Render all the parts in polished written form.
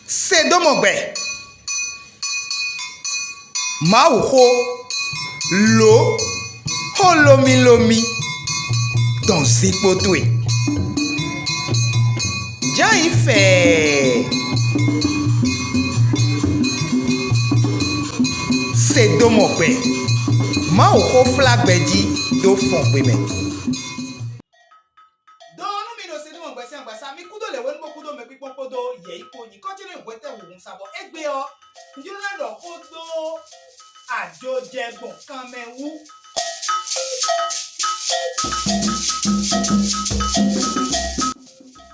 Sédomongbè Maouho Lo Holomi Lomi Dans Zipotoué Jan y fait Sédomongbè Maouho Flagbedi Do Fongbé àjọjẹgbọn kan mẹ́wú.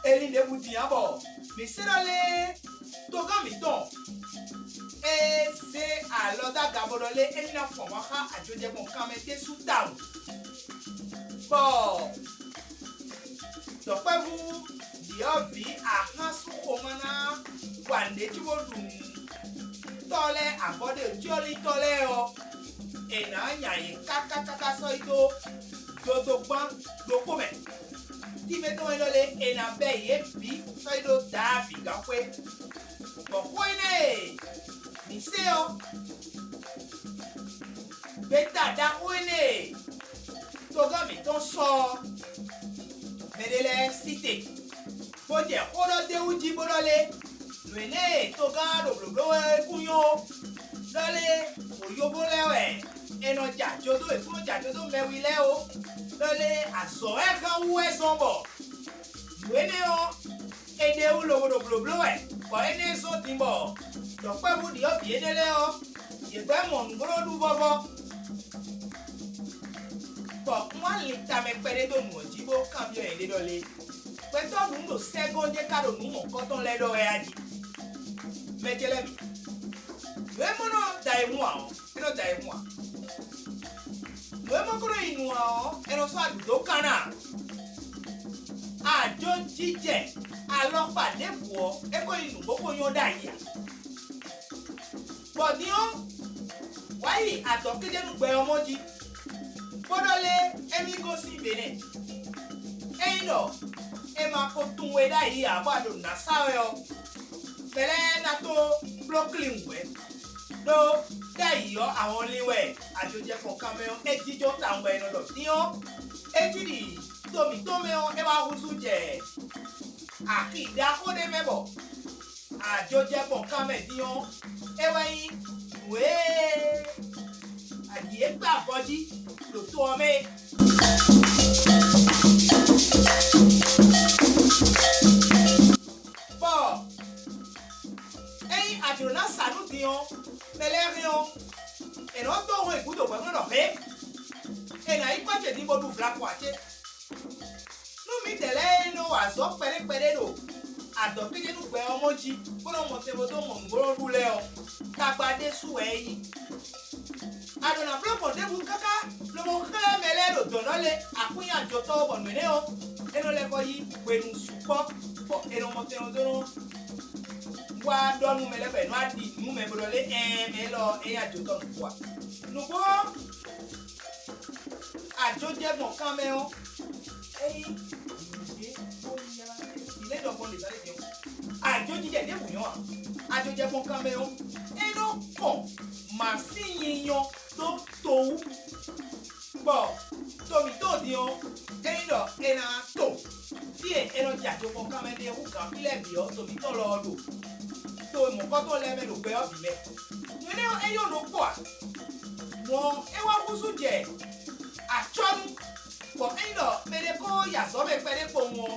Elindebu diabo, mi sirale toga mi don. Se aloda gaborole elina fonwaka àjọjẹgbọn kan mẹ́tẹ́ sudan. Bon, dọ̀pẹ́ vous diovi ahansu komana wande chiwodun. Tole abode jolly tole o ena nyaye kaka so ito do gban do kome ti me to lole ena be ye bi so ito da fi ga pe bo ko ine mi se o beta da ko ine to ga mi ton so medele cité bo je ko do de uji bo lole Mene toga doblo kunyo dale oyobo lewe eno jajodo ekuno jajodo mewi leo dale aso e kan wu e sombo mene o ede u lo doblo ko ene so timbo do pe bu di obi ede le o yegbe mo ngoro du bobo bo nwa lita me pere do nu ojibo cambio ede dole pe to nu lo segonde karo nu mo koton le do e aji Mekelemi. Wemono daimwa, eno daimwa. Wemokoro inua, eno so adudo kana. Ajo jije, alopade buo, eko inu boko yon daya. Bodion, wai atokede nugbe omoji. Podole, emi go si Bénin. Eino, ema kotunwe dai abado na sawe o. Pẹ̀lẹ́ na to brooklyn we do dai yo àwọn liwe àjọjẹ kon kameo ejijo tanwe no do tion ejidi tomi tomeo e wa husu je akida ko de mebo àjọjẹ kon kame tion e wa yi we adie gba boji lo to ome Adona sanu dion, melerion. Et non to écoute au point de paix. Et n'a pas de niveau du flac foitier. Nous mitele no azo pere do. Adopte que nous pouvons monter pour nous monter votre mon gros rouleur. Tabade sous ei. Adona plan pour de kaka. Le mon frère melero donole akunya joto bon meneo. Et nous les voyons pour nous support pour et nous monter au dono. Wa do nu mele be no adi nu me bodole me lo ajoto nu wa nu bo ajoje gbon kan me o ile do bon le sare je ajoji je de buyan ajoje gbon kan me o no kon ma si yiyan to bo to mi to di o do ena to ti eno jajo gbon kan me de hu kan file bi o to mi to lo do to mo ko to le me lo pe obi le ni e yo lo po a mo e wa kusu je achonu po e no me de ko ya so me pe de po won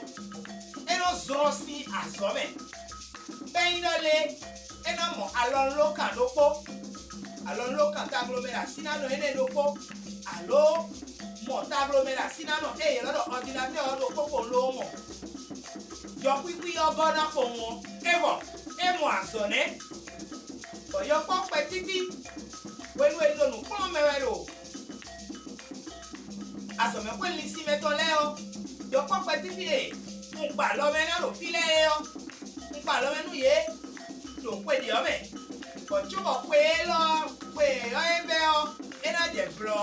e no zo si aso me pe ino le e no mo alon lo kan taglomera sinano ene lo po alo mo taglomera sinano e lo do ordinateur lo po lo mo yo kwi ogoda po won e bo emo asone oyo pope titi wenu elo nu kon mewero asome ko lisi meton leo yo pope titi npa lo me na lo file yo npa lo me nu ye lo pe di ome ko chuko pe lo pe o ebe o ena je blo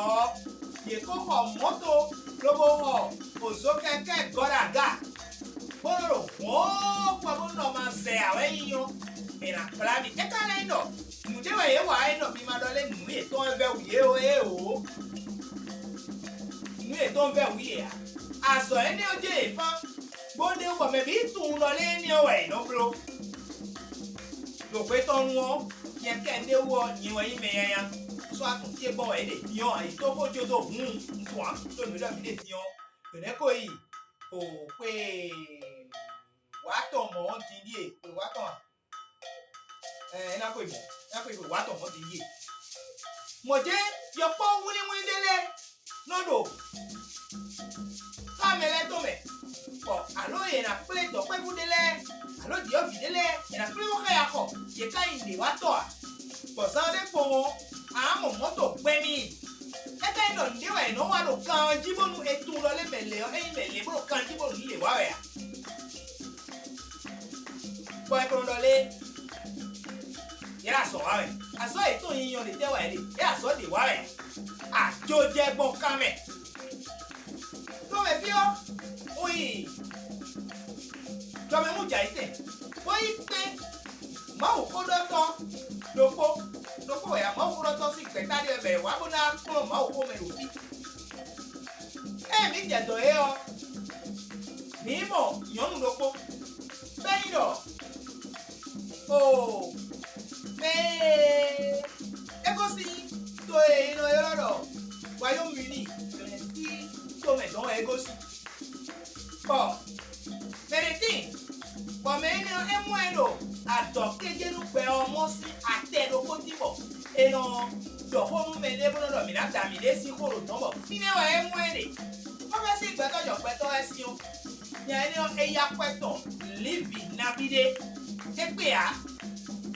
ye ko ko moto lo bo ho ozo keke goraga Boro, oh, kwa bono man se awe yo. yena plami e ka le no nu de wa ye wa e no bi ma do le nu e to en ve wiye o e o nu e to en ve wiye aso e ni oje e fan bo de ko me bi tun lo le ni o e no bro lo pe to nu o ye ke de wo ni wo yi me yan so atun ti e bo e de tiyan ai to ko jo do ntu an to mi do mi de tiyan bene ko yi o pe wa to mo ti die pe wa to na ko ibo wa to mo ti die mo je yo po wuni dele no do ka mele to me po alo ye na ple do pe fu dele alo di o vi dele ye na ple wo ka ya ko ye ka inde wa to po sa de po a mo moto pe mi eka ino ndiwa ino wa lo kan jibonu etu lo le mele o e mele bro kan jibonu le wa ya boy ko ndo le yara so wa aso eto yiyan le te wa le e aso de wa ya ajo je gbon kame to me fi o oyi to me mu ja ite boy pe ma o ko do to loko ya ma o to si pe ta de be wa bo na ko ma o ko me lo fi mi je do e o mi mo yonu loko be iro o me e ko si to e no e ro wa yo mi ni ti to me don e ko si po mereti po me ni e mu e lo ato keje nu pe omo si ate lo ko ti bo eno do ho nu me le bo do mi na ta mi le si ko ro ton bo fi me wa e mu e de o fe si gbe to jo pe to e si o ya ni o e ya pe to living na bide e pe a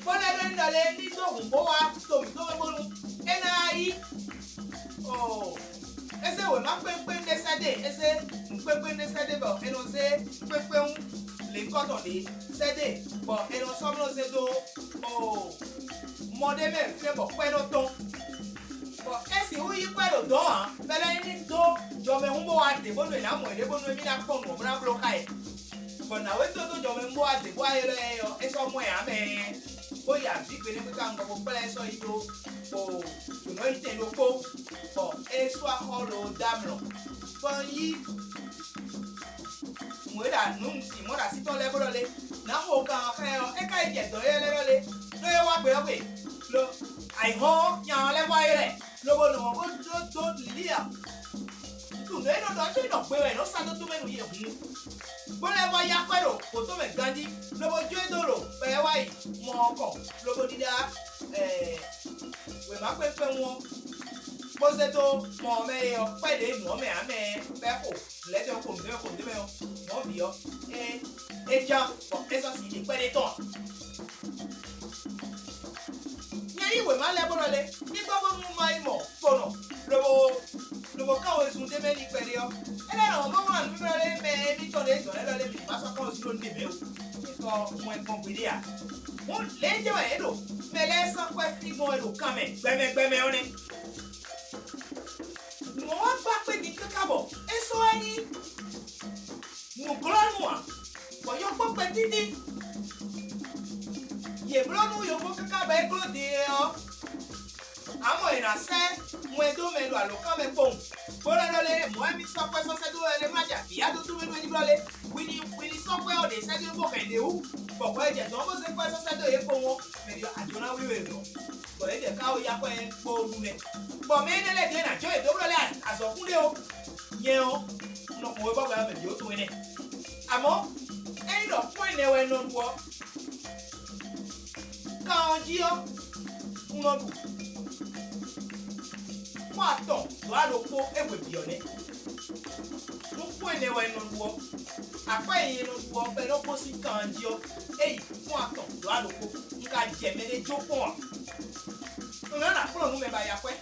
bo le le ndale ni to gun bo wa to mi to me bo nu e na yi o ese we ma pe de sade ese pe de sade bo eno se pe un le koto de sade bo eno somno se do o mode me fe bo pe do ton bo esi hu yi pe do do an bele ni do jo me humbo wa de bo no na mo de bo no mi na ko no bra blo kai bo na we to jo me mbo wa de bo ayere yo eso mo ya me bo ya fi pe ni pe ka ngo bo pele so yi do o no ite lo ko bo eso a holo damlo bo yi mo da nu si mo da si to le bo le na ho kan ka yo e ka ije do ye le no ye wa pe o pe lo ai ho yan le wa ire lo bo no bo do lia tu ne no do ti no pe no sa to me no ye hu bo le wa ya pe ro ko to me gandi lo bo jo do ro pe wa yi mo ko lo bo di da we ma pe won bo se to mo me yo pe de mo me ame pe ko le de ko de me yo mo bi yo e ja bo eso si de pe de ton ni we ma le bo le ni bo mu mai mo kono lo bo ka o sun de me ni pe de yo e le no mo wa mi le me mi to le le mi ma so ko si lo de me o so mo en kon bi dia mo le je wa e do me le so ko fi mo e do kame gbeme o ni mo wa gba pe ni kakabo e so ani mo glonu a bo yo po pe titi ye blonu yo fo kaka ba eglo de o amo ina se mo edo me lo alo kame pon bora lo le mo mi so pe so se do le ma ja fi ado tu me do ni bro le wini so pe o de se do bo kende u bo ko je to bo se pe so se do ye pon wo me yo ajona wi we lo bo e de ka o ya pe po lu le bo me ne le de na jo e do bro le aso kun le o ye o no mo ba ba me yo tu ne amo e do point ne we no wo ka o ji o no du mo aton do alo po e we bi o ne mo point ne we no wo apa yin no wo pe no po si kan ji o e mo aton do alo po nka je me le jo pon nga na pro nu me ba ya kwe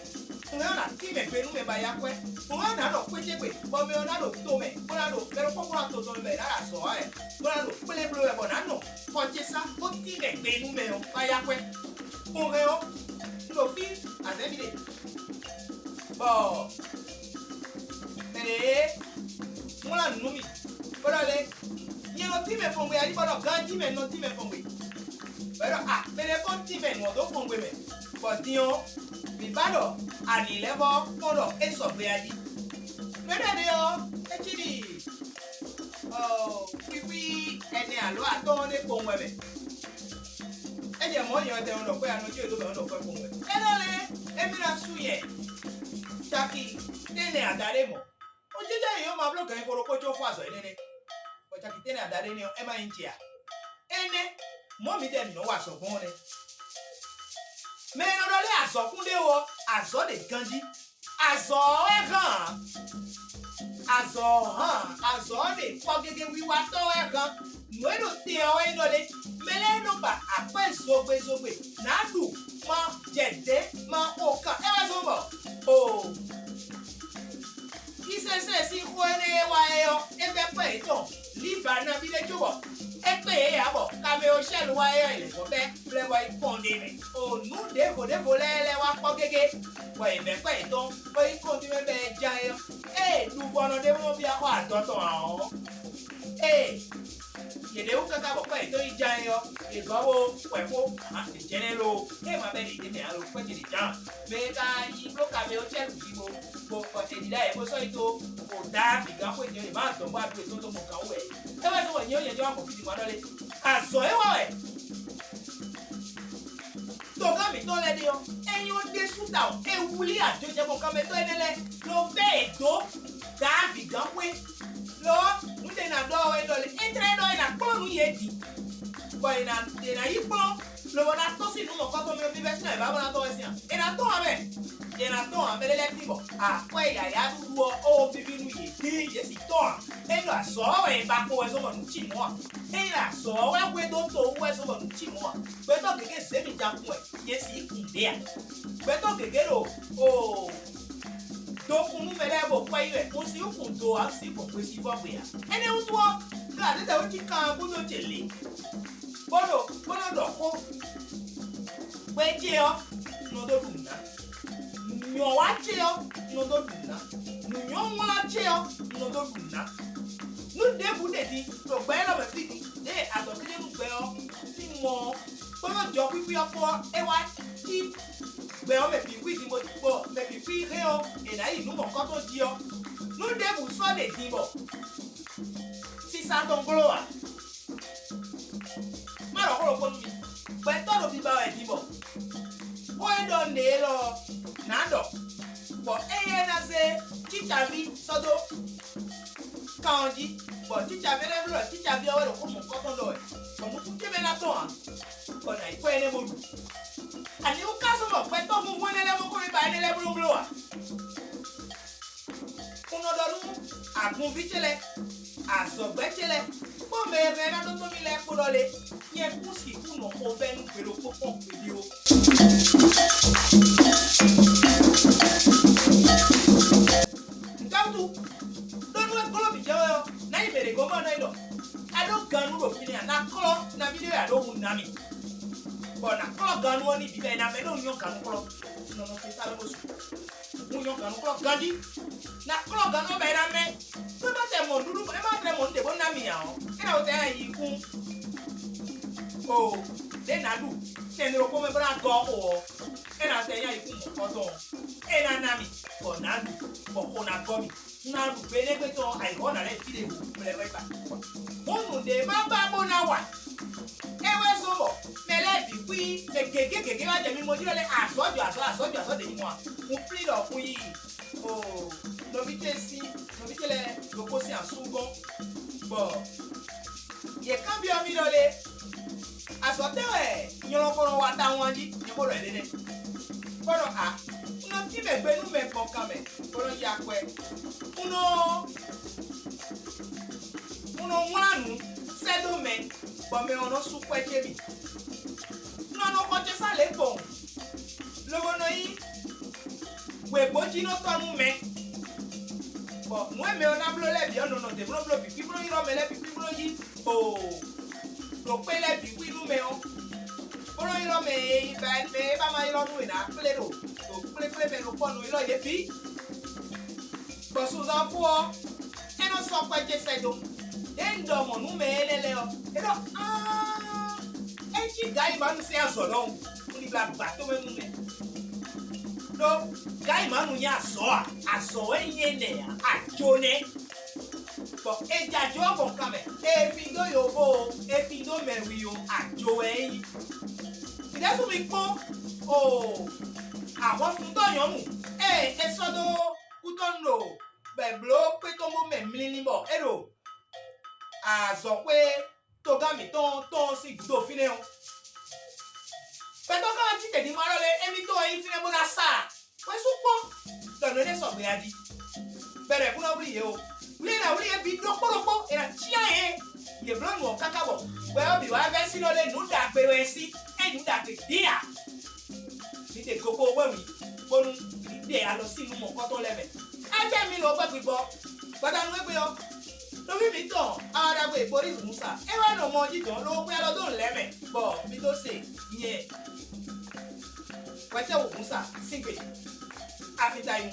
nga na ti me pe nu me ba ya kwe nga na no kwe je pe bo me na lo to me bo na lo pero po ko to to me na so e bo na lo pele blo e bo na no ko je sa o ti me pe nu me o ba ya kwe o re o lo fi a de mi de bo ere mo la nu mi bo la le ye no ti me Fongbé ari bo do gan ti me no ti me Fongbé pero ah, mais les comptes mais nous devons Fongbé mais. Bon Dion, bibado, ani levo, mono et Fongbé a dit. Mais d'ailleurs, et tu dis, oh, oui, elle est à l'eau à tourner pour moi mais. Et il y a moi, il y a un autre à nous dire de l'autre pour moi. Et là, et puis la souillée, Taki, t'es à Daremo. On dit d'ailleurs, ma bloque est pour le coach au foie, et Taki t'es à Daremo, et ma intia. Et moi, mi dem no wa so bon ne. Mais non le aso kunde wo, aso de ganji. Aso e gan. Aso de pogege wiwa to e gan. No e no te o e no le. Mele no ba ape zogbe. Na du ma jede ma oka. E wa so mo. Oh. Ise si ko ne wa e o. E be pe ton. Liva na bi de jobo. Et abo, kame o shell wire ile so be le wa ikonde me. O nu de volele wa pogege. Bo e be pe ton, bo ikondi me be jayo. Nu bono de mo bi ako adoto an. Ye de o kaka bo pe to ijayo. E gowo wepo, e jenelo. Ma be ni de alo pe ti jan. Me ta yi blo kame o shell bibo. Bo te di dai bo so ito. O da fi ga ko ni ma to ba bi to mo kan we. E wa so ni o ye jo ko fi wa dole. Aso e wa we. To ka mi to le de o. Eyin o de suta o. E wuli ajo je ko ka me to enele. Lo be do da fi ga we. Lo nu de na do we dole. Entre do ina ko nu ye di. Bo ina de na yi po. Lo na to si nu mo ko to mi o bi be si na ba na to e si an. E na to ame. E na to ame le tibo. Ah, we ya du o vivi nu ye. Ye si to. E lo aso we ba ko e so mo nu chi mo. E la so we do to we so mo nu chi mo. Be to keke se mi ja kun e. Ye si kunde a. Be to keke ro. Oh. Do kunu mele bo kwa iwe. O si kun do a si ko pe si fo pe a. Ene u to ga de o ti kan bu no tele. Bono do ko. We je o no do dun na. Nyo wa che o no do dun na. Nyo wa che o no do dun na. Nu de bu de di to gbe lo me fi de adokede nu gbe o ti mo bono jo pipi opo e wa ti gbe o me pi wi di mo ti po me pi re o e na yi nu mo ko to di o nu de bu so de di bo si sa ton glo a ma ro ko mi gbe to do bi ba e di bo o e do ne lo na do bo e ye na se chicha vi so do kanji bo chicha vi le blo chicha vi o ro ko mo ko to do e bo mo ku ke me na to an bo na ipo ene mo du ani o ka so mo pe to fun fun ele mo ko mi ba ene le blo a uno do nu agun vi tele azogbe tele bo me re na to mi le ko do le ye ku si ku no ko ve nu pe lo ko ko pe di o Ngautu donu e kolo bi jawo na imere go mo na ido ado ganu ro fini na kolo na video ya do hun na mi bo na kolo ganu oni bi be na me no nyon kanu kolo no no fi sale bo su nyon kanu kolo gandi na kolo ganu be na me so ba te mo duru e ma tre mo de bo na mi ya o e na o te yi kun o de na du te ni ro ko me bra go o e na te ya yi kun mo ko to e na na mi bo na du bo ko na go mi na du be ne pe to ai ho na le fi de mo le pa mo nu de ma ba mo na wa e we so mo me le bi wi e gege ba je mi mo dire le asojo de ni mo mo free lo fun yi o no bi tele lo ko si asungo bo ye cambio mi lo le asote we yon ko wa ta won ji ni ko lo le le kono a uno ti me gbe nu me pon kan me kono ya pe uno wanu sedo me bo me ono su pe je mi no ko je sale bon lo no yi we boji no to nu me bo mo me ona blo le bi ono no de blo bi blo yi ro me le bi blo yi o lo pe le bi wi nu me o blo yi ro me ba ma yi ro nu ina ple ro o ple me lo po nu ilo ye bi bo su za fu o e no so pe je sedo e ndo mo nu me lele o e do tí gáì máa ń ṣe àzọ̀ lọ́hùn ó ní gbàgbà tó mẹ́nu mẹ́ lọ gáì máa ń yẹ àzọ̀ ẹ̀yẹ nẹ̀ àjò nẹ̀ bọ̀ ẹja àjọ ọ̀bọ̀n kamẹ̀ efi ló yòówó efi ló mẹ̀wì o àjò ẹ̀yìn ìdẹ́sùn mi pọ́n o àwọn fún tọ̀yàn mù ẹ sọ́dọ̀ kútọ́ ń lò bẹ̀bùrọ̀ pé tó mú mẹ̀mí níbọ̀ ẹ lò àzọ̀ pé tó gá mi tó sì gbúdọ̀ fílẹ̀ o pẹ̀tọ́ káwọn ti tẹ̀dí máa rọ́lẹ̀ ẹ̀mí tó ẹyin fílẹ̀ bó la sáà wọ́n sún pọ́n lọ́nà ẹ̀ sọ̀gbẹ́ adi bẹ̀rẹ̀ kúnná wúlì yẹ o wúlì náà wúlì yẹ bí dọ́kpọ́dọ́kpọ́ ẹ̀rà tíyà yẹ yẹ̀bùrọ̀ nù ọ̀káká bọ̀ wẹ́ẹ́ bí wàá fẹ́ sí lọ́lẹ̀ nù dàgbé wẹ̀ sí ẹ̀ nù dàgbé díà ní tẹ̀ gbogbo wẹ̀wì bọ́nu ìdè alọ sí inú mọ̀kọ́tọ́ lẹ́mẹ̀ ẹgbẹ́ mi lọ gbẹ́ gbígbọ́ gbọ́dánù ẹgbẹ́ yọ lórí mi tàn àdàgbé ìborí ìmúsà ẹwà nà ọmọ jíjọ ló pẹ́ lọ́dún lẹ́mẹ̀ bọ̀ mi tó ṣe yẹn pẹ́tẹ́ òmùsà sígbè àfitayun